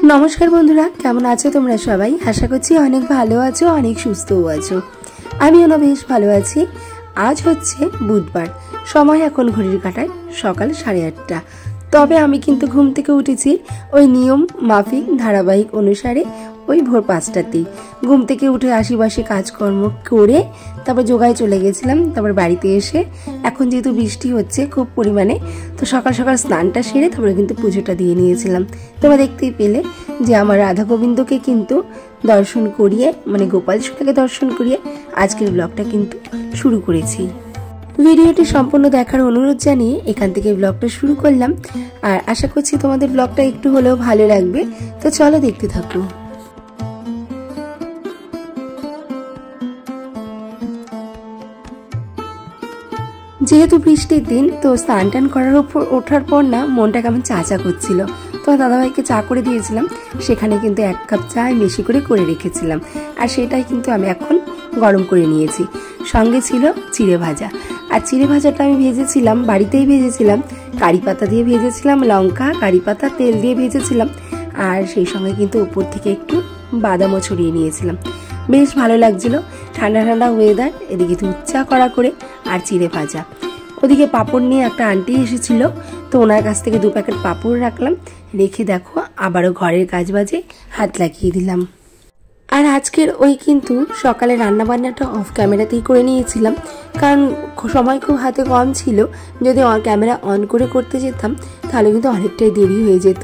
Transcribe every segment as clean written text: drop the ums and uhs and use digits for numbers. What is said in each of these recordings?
नमस्कार बंधुरा केमन आछो तोमरा सबाई आशा करछि अनेक भालो आछो अनेक सुस्थও आछो आमिও बेश भालो आछि। आज हच्छे बुधवार समय एखन घड़िर काटाय सकाल 8:30। तबे आमी किन्तु घुम थेके उठेछि ओई नियम माफिक धाराबाहिक अनुसारे ओई भोर 5टातेই घुम थेके उठे आशीबाशी काजकर्म करे तारपर जोगाय चले गेছিলাম। तारपर बाड़ीते एसे এখন যেহেতু বৃষ্টি হচ্ছে খুব পরিমাণে তো সকাল সকাল স্নানটা সেরে তারপরে কিন্তু পুজোটা দিয়ে নিয়েছিলাম। তোমরা দেখতেই পেলে যে আমার রাধা গোবিন্দকে কিন্তু দর্শন করিয়ে মানে গোপাল সোনাকে দর্শন করিয়ে আজকের ব্লগটা কিন্তু শুরু করেছি। ভিডিওটি সম্পূর্ণ দেখার অনুরোধ জানিয়ে এখান থেকে ব্লগটা শুরু করলাম। আর আশা করছি তোমাদের ব্লগটা একটু হলেও ভালো লাগবে। তো চলো দেখতে থাকো। যেহেতু বৃষ্টির দিন তো স্নান টান করার উপর ওঠার পর না মনটা কেমন চা চা করছিল। তো দাদাভাইকে চা করে দিয়েছিলাম, সেখানে কিন্তু 1 কাপ চা বেশি করে রেখেছিলাম আর সেটাই কিন্তু আমি এখন গরম করে নিয়েছি। সঙ্গে ছিল চিড়ে ভাজা, আর চিড়ে ভাজাটা আমি ভেজেছিলাম বাড়িতেই ভেজেছিলাম, কারি পাতা দিয়ে ভেজেছিলাম, লঙ্কা কারি পাতা তেল দিয়ে ভেজেছিলাম আর সেই সঙ্গে কিন্তু উপর থেকে একটু বাদামও ছড়িয়ে নিয়েছিলাম। বেশ ভালো লাগছিল, ঠান্ডা ঠান্ডা ওয়েদার, এদিকে দুধ চা করা করে আর চিড়ে ভাজা। ওদিকে পাঁপড় নিয়ে একটা আন্টি এসেছিল, তো ওনার কাছ থেকে 2 প্যাকেট পাঁপড় রাখলাম, রেখে দেখো আবারও ঘরের কাজ বাজে হাত লাগিয়ে দিলাম। আর আজকের ওই কিন্তু সকালে রান্না বান্নাটা অফ ক্যামেরাতেই করে নিয়েছিলাম, কারণ সময় খুব হাতে কম ছিল। যদি ক্যামেরা অন করে করতে যেতাম তাহলে কিন্তু অনেকটাই দেরি হয়ে যেত।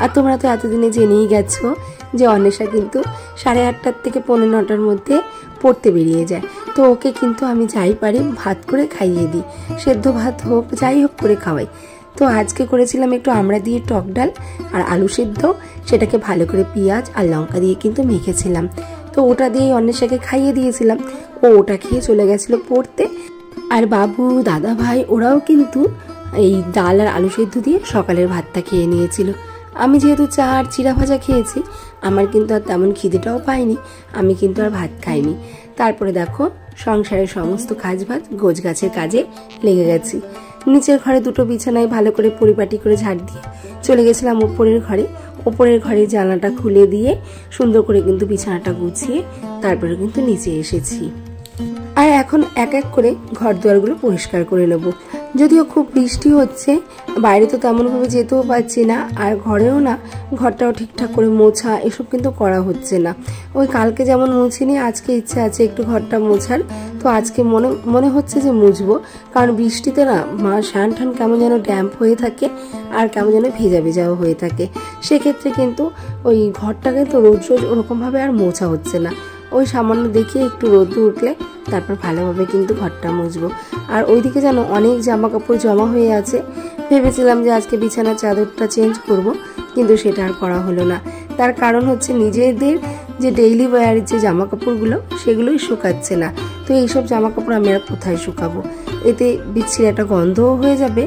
আর তোমরা তো এতদিনে জেনেই গেছো যে অন্বেষা কিন্তু 8:30 থেকে 9:45 মধ্যে পড়তে বেরিয়ে যায়। তো ওকে কিন্তু আমি যাই পারি ভাত করে খাইয়ে দিই, সেদ্ধ ভাত হোক যাই হোক করে খাওয়াই। তো আজকে করেছিলাম একটু আমড়া দিয়ে টক ডাল আর আলু সেদ্ধ, সেটাকে ভালো করে পেঁয়াজ আর লঙ্কা দিয়ে কিন্তু মেখেছিলাম। তো ওটা দিয়েই অন্বেষাকে খাইয়ে দিয়েছিলাম, ও ওটা খেয়ে চলে গেছিলো পড়তে। আর বাবু দাদা ভাই ওরাও কিন্তু এই ডাল আর আলু সেদ্ধ দিয়ে সকালের ভাতটা খেয়ে নিয়েছিল। আমি যেহেতু চা আর চিড়া ভাজা খেয়েছি, আমার কিন্তু আর তেমন খিদেটাও পাইনি, আমি কিন্তু আর ভাত খাইনি। তারপরে দেখো সংসারের সমস্ত কাজ বাজ গোছ গাছের কাজে লেগে গেছি। নিচের ঘরে 2টো বিছানায় ভালো করে পরিপাটি করে ঝাড় দিয়ে চলে গেছিলাম ওপরের ঘরে। ওপরের ঘরে জানলাটা খুলে দিয়ে সুন্দর করে কিন্তু বিছানাটা গুছিয়ে তারপরে কিন্তু নিচে এসেছি। আর এখন এক এক করে ঘর দুয়ারগুলো পরিষ্কার করে নেব। যদিও খুব বৃষ্টি হচ্ছে, বাইরে তো তেমনভাবে যেতেও পারছি না, আর ঘরেও না ঘরটাও ঠিকঠাক করে মোছা এসব কিন্তু করা হচ্ছে না। ওই কালকে যেমন মুছিনি, আজকে ইচ্ছে আছে একটু ঘরটা মোছার। তো আজকে মনে হচ্ছে যে মুছবো, কারণ বৃষ্টিতে না শান ঠান কেমন যেন ড্যাম্প হয়ে থাকে আর কেমন যেন ভেজা ভেজাও হয়ে থাকে। সেক্ষেত্রে কিন্তু ওই ঘরটাকে তো রোজ রোজ ওরকমভাবে আর মোছা হচ্ছে না। ওই সামান্য দেখিয়ে একটু রোদ উঠলে তারপর ভালোভাবে কিন্তু ঘরটা মুছবো। আর ওইদিকে যেন অনেক জামা কাপড় জমা হয়ে আছে, ভেবেছিলাম যে আজকে বিছানার চাদরটা চেঞ্জ করব, কিন্তু সেটা আর করা হলো না। তার কারণ হচ্ছে নিজেদের যে ডেইলি ওয়্যারের যে জামা কাপড়গুলো সেগুলোই শুকাচ্ছে না। তো এইসব জামা কাপড় আমি আর কোথায় শুকাবো, এতে বিচ্ছিরি একটা গন্ধও হয়ে যাবে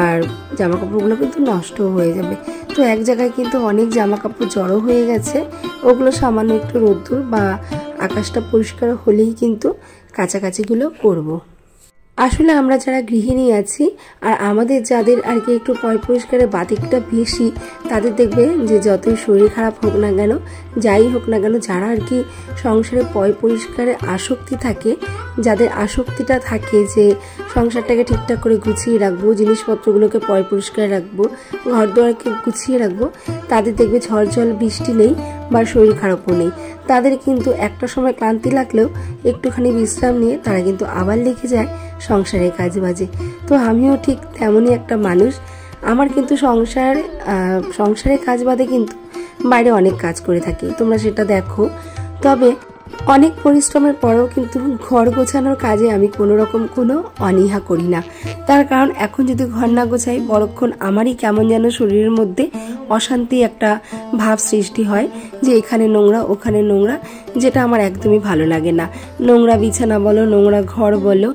আর জামা কাপড়গুলো কিন্তু নষ্টও হয়ে যাবে। তো এক জায়গায় কিন্তু অনেক জামা কাপড় জড়ো হয়ে গেছে, ওগুলো সামান্য একটু রোদ্দুর বা আকাশটা পরিষ্কার হলেই কিন্তু কাছাকাছিগুলো করব। আসলে আমরা যারা গৃহিণী আছি আর আমাদের যাদের আর কি একটু পয় পরিষ্কারের বাতিকটা বেশি, তাদের দেখবে যে যতই শরীর খারাপ হোক না কেন, যাই হোক না কেন, যারা আর কি সংসারে পয় পরিষ্কারের আসক্তি থাকে, যাদের আসক্তিটা থাকে যে সংসারটাকে ঠিকঠাক করে গুছিয়ে রাখবো, জিনিসপত্রগুলোকে পয় পরিষ্কার রাখবো, ঘর দুয়ারকে গুছিয়ে রাখবো, তাদের দেখবে ঝড় জল বৃষ্টি নেই বা শরীর খারাপও নেই। তাদের কিন্তু একটা সময় ক্লান্তি লাগলেও একটুখানি বিশ্রাম নিয়ে তারা কিন্তু আবার লেগে যায় সংসারের কাজ বাজে। তো আমিও ঠিক তেমনই একটা মানুষ। আমার কিন্তু সংসারের কাজ বাদে কিন্তু বাইরে অনেক কাজ করে থাকি, তোমরা সেটা দেখো। তবে অনেক পরিশ্রমের পরেও কিন্তু ঘর গোছানোর কাজে আমি কোনো রকম কোনো অনীহা করি না। তার কারণ এখন যদি ঘর না গোছাই বড়ক্ষণ আমারই কেমন যেন শরীরের মধ্যে অশান্তি একটা ভাব সৃষ্টি হয় যে এখানে নোংরা ওখানে নোংরা, যেটা আমার একদমই ভালো লাগে না। নোংরা বিছানা বলো, নোংরা ঘর বলো,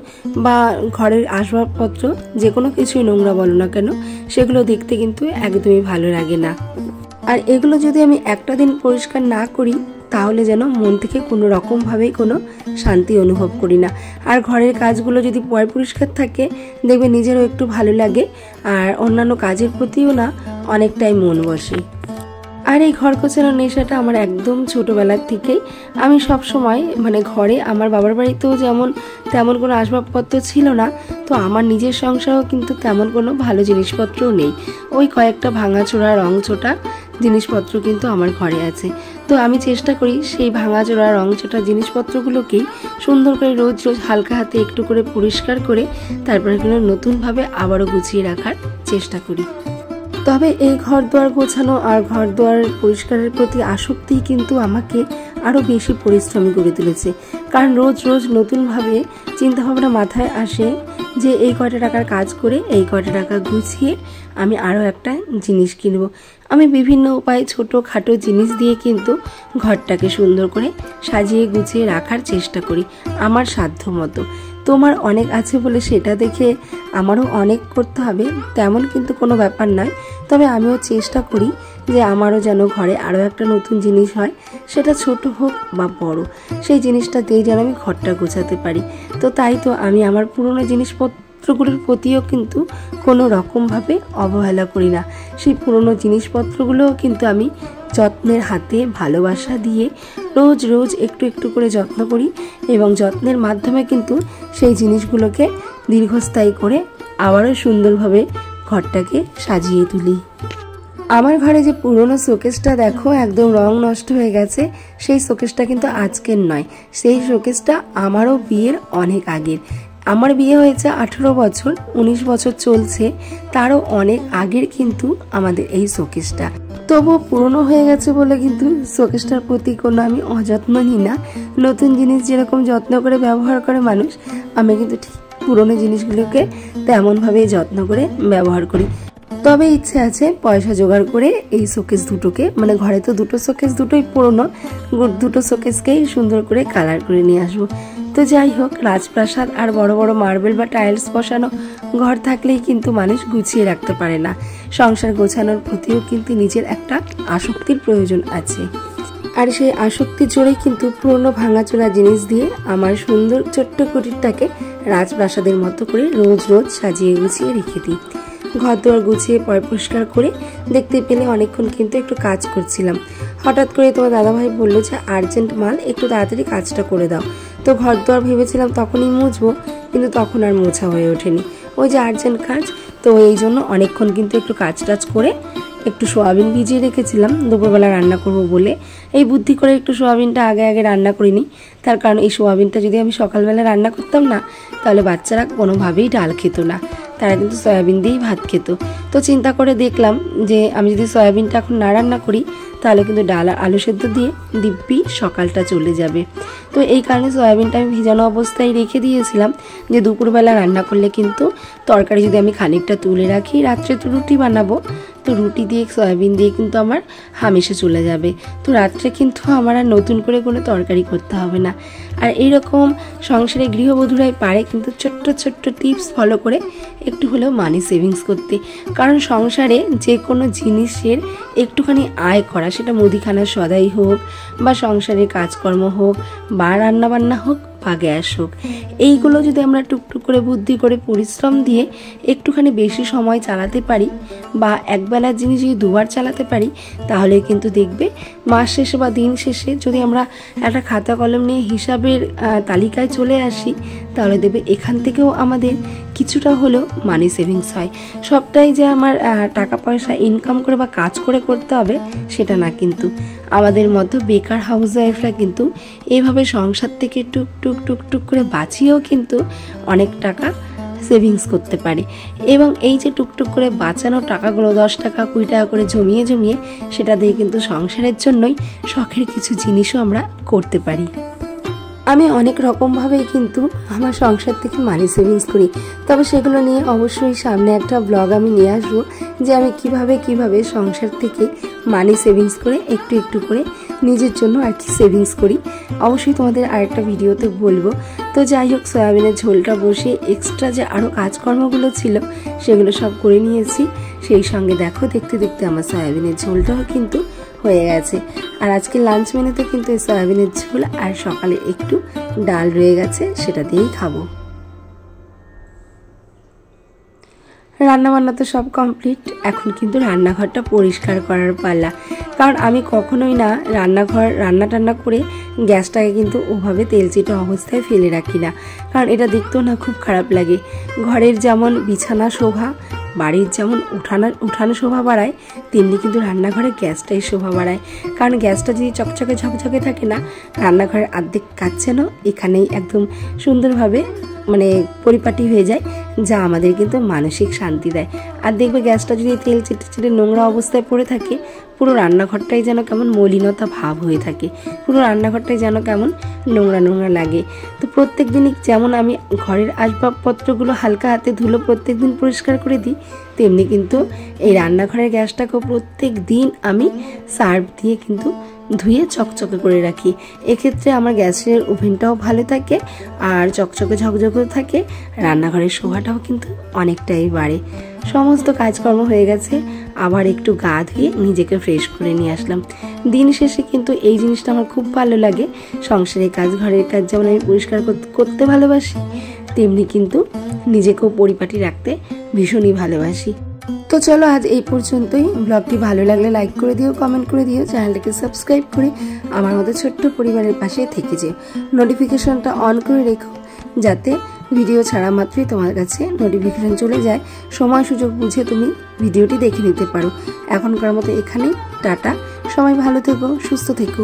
বা ঘরের আসবাবপত্র যে কোনো কিছুই নোংরা বলো না কেন, সেগুলো দেখতে কিন্তু একদমই ভালো লাগে না। আর এগুলো যদি আমি একটা দিন পরিষ্কার না করি তাহলে যেন মন থেকে কোনো রকমভাবেই কোনো শান্তি অনুভব করি না। আর ঘরের কাজগুলো যদি পরিষ্কার থাকে দেখবে নিজেরও একটু ভালো লাগে, আর অন্যান্য কাজের প্রতিও না অনেকটাই মন বসে। আর এই ঘর গোছানোর নেশাটা আমার একদম ছোটোবেলার থেকেই। আমি সব সময় ঘরে আমার বাবার বাড়িতেও যেমন তেমন কোনো আসবাবপত্র ছিল না, তো আমার নিজের সংসারেও কিন্তু তেমন কোনো ভালো জিনিসপত্রও নেই। ওই কয়েকটা ভাঙাচোরা রংচোটা জিনিসপত্র কিন্তু আমার ঘরে আছে। তো আমি চেষ্টা করি সেই ভাঙাচোরা রংচোটা জিনিসপত্রগুলোকেই সুন্দর করে রোজ রোজ হালকা হাতে একটু করে পরিষ্কার করে তারপরে কিন্তু নতুনভাবে আবারও গুছিয়ে রাখার চেষ্টা করি। তবে এই ঘর দুয়ার গোছানো আর ঘর দুয়ার পরিষ্কারের প্রতি আসক্তি কিন্তু আমাকে আরও বেশি পরিশ্রমী করে তুলেছে। কারণ রোজ রোজ নতুনভাবে চিন্তাভাবনা মাথায় আসে যে এই কয়টা টাকার কাজ করে এই কয়টা টাকা গুছিয়ে আমি আরও একটা জিনিস কিনবো। আমি বিভিন্ন উপায়ে ছোটোখাটো জিনিস দিয়ে কিন্তু ঘরটাকে সুন্দর করে সাজিয়ে গুছিয়ে রাখার চেষ্টা করি আমার সাধ্য মতো। তোমার অনেক আছে বলে সেটা দেখে আমারও অনেক করতে হবে তেমন কিন্তু কোনো ব্যাপার নয়। তবে আমিও চেষ্টা করি যে আমারও যেন ঘরে আরও একটা নতুন জিনিস হয়, সেটা ছোট হোক বা বড়, সেই জিনিসটা দিয়ে যেন আমি ঘরটা গোছাতে পারি। তো তাই তো আমি আমার পুরনো জিনিসপত্রগুলোর প্রতিও কিন্তু কোনো রকমভাবে অবহেলা করি না। সেই পুরনো জিনিসপত্রগুলোও কিন্তু আমি যত্নের হাতে ভালোবাসা দিয়ে রোজ রোজ একটু একটু করে যত্ন করি, এবং যত্নের মাধ্যমে কিন্তু সেই জিনিসগুলোকে দীর্ঘস্থায়ী করে আবারও সুন্দরভাবে ঘরটাকে সাজিয়ে তুলি। আমার ঘরে যে পুরনো শোকেসটা দেখো একদম রং নষ্ট হয়ে গেছে, সেই শোকেসটা কিন্তু আজকের নয়, সেই শোকেসটা আমারও বিয়ের অনেক আগের। আমার বিয়ে হয়েছে 18 বছর, 19 বছর চলছে, তারও অনেক আগের কিন্তু আমাদের এই শোকেসটা। তবুও পুরনো হয়ে গেছে বলে কিন্তু শোকেসটার প্রতি কোনো আমি অযত্ন নিই না। নতুন জিনিস যেরকম যত্ন করে ব্যবহার করে মানুষ, আমি কিন্তু ঠিক পুরনো জিনিসগুলোকে তেমনভাবেই যত্ন করে ব্যবহার করি। তবে ইচ্ছে আছে পয়সা জোগাড় করে এই শোকেস দুটোকে, ঘরে তো দুটো শোকেস, দুটোই পুরনো, দুটো শোকেসকেই সুন্দর করে কালার করে নিয়ে আসবো। তো যাই হোক, রাজপ্রাসাদ আর বড় বড় মার্বেল বা টাইলস বসানো ঘর থাকলেই কিন্তু মানুষ গুছিয়ে রাখতে পারে না। সংসার গোছানোর প্রতিও কিন্তু নিজের একটা আসক্তির প্রয়োজন আছে। আর সেই আসক্তির জোরেই কিন্তু পুরনো ভাঙাচোরা জিনিস দিয়ে আমার সুন্দর ছোট্ট কুটিরটাকে রাজপ্রাসাদের মতো করে রোজ রোজ সাজিয়ে গুছিয়ে রেখে দিই। ঘর দুয়ার গুছিয়ে পরিষ্কার করে দেখতে পেলে অনেকক্ষণ কিন্তু একটু কাজ করছিলাম। হঠাৎ করে তোমার দাদাভাই বললো যে আর্জেন্ট মাল, একটু তাড়াতাড়ি কাজটা করে দাও। তো ঘর দুয়ার ভেবেছিলাম তখনই মুছবো, কিন্তু তখন আর মোছা হয়ে ওঠেনি, ওই যে আর্জেন্ট কাজ। তো এই জন্য অনেকক্ষণ কিন্তু একটু কাজ টাজ করে একটু সোয়াবিন ভিজিয়ে রেখেছিলাম দুপুরবেলা রান্না করব বলে। এই বুদ্ধি করে একটু সোয়াবিনটা আগে আগে রান্না করিনি, তার কারণ এই সোয়াবিনটা যদি আমি সকালবেলা রান্না করতাম না তাহলে বাচ্চারা কোনোভাবেই ডাল খেত না, তারা কিন্তু সয়াবিন দিয়েই ভাত খেত। তো চিন্তা করে দেখলাম যে আমি যদি সয়াবিনটা এখন না রান্না করি তাহলে কিন্তু ডাল আর আলু সেদ্ধ দিয়ে দিব্যি সকালটা চলে যাবে। তো এই কারণে সয়াবিনটা আমি ভিজানো অবস্থায় রেখে দিয়েছিলাম যে দুপুরবেলা রান্না করলে কিন্তু তরকারি যদি আমি খানিকটা তুলে রাখি, রাত্রে তো রুটি বানাবো, তো রুটি দিয়ে সয়াবিন দিয়ে কিন্তু আমার হামেশা চলে যাবে। তো রাত্রে কিন্তু আমার আর নতুন করে কোনো তরকারি করতে হবে না। আর এইরকম সংসারে গৃহবধূরাই পারে কিন্তু ছোট্ট ছোট্ট টিপস ফলো করে একটু হলেও মানি সেভিংস করতে। কারণ সংসারে যে কোনো জিনিসের একটুখানি আয় করা, সেটা মুদিখানার সদাই হোক বা সংসারের কাজকর্ম হোক বা রান্নাবান্না হোক বা গ্যাস হোক, এইগুলো যদি আমরা টুকটুক করে বুদ্ধি করে পরিশ্রম দিয়ে একটুখানি বেশি সময় চালাতে পারি বা একবেলার জিনিস যদি দুবার চালাতে পারি, তাহলে কিন্তু দেখবে মাস শেষে বা দিন শেষে যদি আমরা একটা খাতা কলম নিয়ে হিসাবের তালিকায় চলে আসি, তাহলে দেখবে এখান থেকেও আমাদের কিছুটা হলেও মানি সেভিংস হয়। সবটাই যে আমার টাকা পয়সা ইনকাম করে বা কাজ করে করতে হবে সেটা না, কিন্তু আমাদের মতো বেকার হাউস ওয়াইফরা কিন্তু এইভাবে সংসার থেকে টুকটুক টুকটুক করে বাঁচিয়েও কিন্তু অনেক টাকা সেভিংস করতে পারে। এবং এই যে টুকটুক করে বাঁচানো টাকাগুলো 10 টাকা 20 টাকা করে জমিয়ে জমিয়ে সেটা দিয়ে কিন্তু সংসারের জন্যই শখের কিছু জিনিসও আমরা করতে পারি। আমি অনেক রকমভাবেই কিন্তু আমার সংসার থেকে মানি সেভিংস করি, তবে সেগুলো নিয়ে অবশ্যই সামনে একটা ব্লগ আমি নিয়ে আসবো যে আমি কিভাবে সংসার থেকে মানি সেভিংস করে একটু একটু করে নিজের জন্য আর কি সেভিংস করি। অবশ্যই তোমাদের আরেকটা ভিডিওতে বলবো। তো যাই হোক, সয়াবিনের ঝোলটা বসে এক্সট্রা যে আরও কাজকর্মগুলো ছিল সেগুলো সব করে নিয়েছি। সেই সঙ্গে দেখো দেখতে দেখতে আমার সয়াবিনের ঝোলটাও কিন্তু হয়ে গেছে। আর আজকে লাঞ্চ মেনুতে কিন্তু এই সয়াবিনের ঝোল আর সকালে একটু ডাল রয়ে গেছে, সেটা দিয়েই খাবো। রান্নাবান্না তো সব কমপ্লিট, এখন কিন্তু রান্নাঘরটা পরিষ্কার করার পালা। কারণ আমি কখনোই না রান্না করে গ্যাসটাকে কিন্তু ওভাবে তেলচিটো অবস্থায় ফেলে রাখি না, কারণ এটা দেখতেও না খুব খারাপ লাগে। ঘরের যেমন বিছানা শোভা, বাড়ির যেমন উঠানো শোভা বাড়ায়, তেমনি কিন্তু রান্নাঘরে গ্যাসটাই শোভা বাড়ায়। কারণ গ্যাসটা যদি চকচকে ঝকঝকে থাকে না, রান্নাঘরের অর্ধেক কাজ যেন এখানেই একদম সুন্দরভাবে পরিপাটি হয়ে যায়, যা আমাদের কিন্তু মানসিক শান্তি দেয়। আর দেখবে গ্যাসটা যদি তেল চিটে নোংরা অবস্থায় পড়ে থাকে, পুরো রান্নাঘরটাই যেন কেমন মলিনতা ভাব হয়ে থাকে, পুরো রান্নাঘরটাই যেন কেমন নোংরা নোংরা লাগে। তো প্রত্যেক দিনই যেমন আমি ঘরের আসবাবপত্রগুলো হালকা হাতে ধুলো প্রত্যেক দিন পরিষ্কার করে দিই, তেমনি কিন্তু এই রান্নাঘরের গ্যাসটাকেও প্রত্যেক দিন আমি সার্ফ দিয়ে কিন্তু ধুয়ে চকচকে করে রাখি। এক্ষেত্রে আমার গ্যাসের ওভেনটাও ভালো থাকে আর চকচকে ঝকঝকে থাকে, রান্নাঘরের শোভাটাও কিন্তু অনেকটাই বাড়ে। সমস্ত কাজকর্ম হয়ে গেছে, আবার একটু গা ধুয়ে নিজেকে ফ্রেশ করে নিয়ে আসলাম। দিন শেষে কিন্তু এই জিনিসটা আমার খুব ভালো লাগে। সংসারের কাজ, ঘরের কাজ যেমন আমি পরিষ্কার করতে ভালোবাসি, তেমনি কিন্তু নিজেকেও পরিপাটি রাখতে ভীষণই ভালোবাসি। তো চলো আজ এই পর্যন্তই। ব্লগটি ভালো লাগলে লাইক করে দিও, কমেন্ট করে দিও, চ্যানেলটাকে সাবস্ক্রাইব করে আমার মতো ছোট্ট পরিবারের পাশে থেকে যেও। নোটিফিকেশনটা অন করে রেখো, যাতে ভিডিও ছাড়া মাত্রই তোমার কাছে নোটিফিকেশন চলে যায়, সময় সুযোগ বুঝে তুমি ভিডিওটি দেখে নিতে পারো। এখনকার মতো এখানেই টাটা, সবাই ভালো থেকো, সুস্থ থেকো।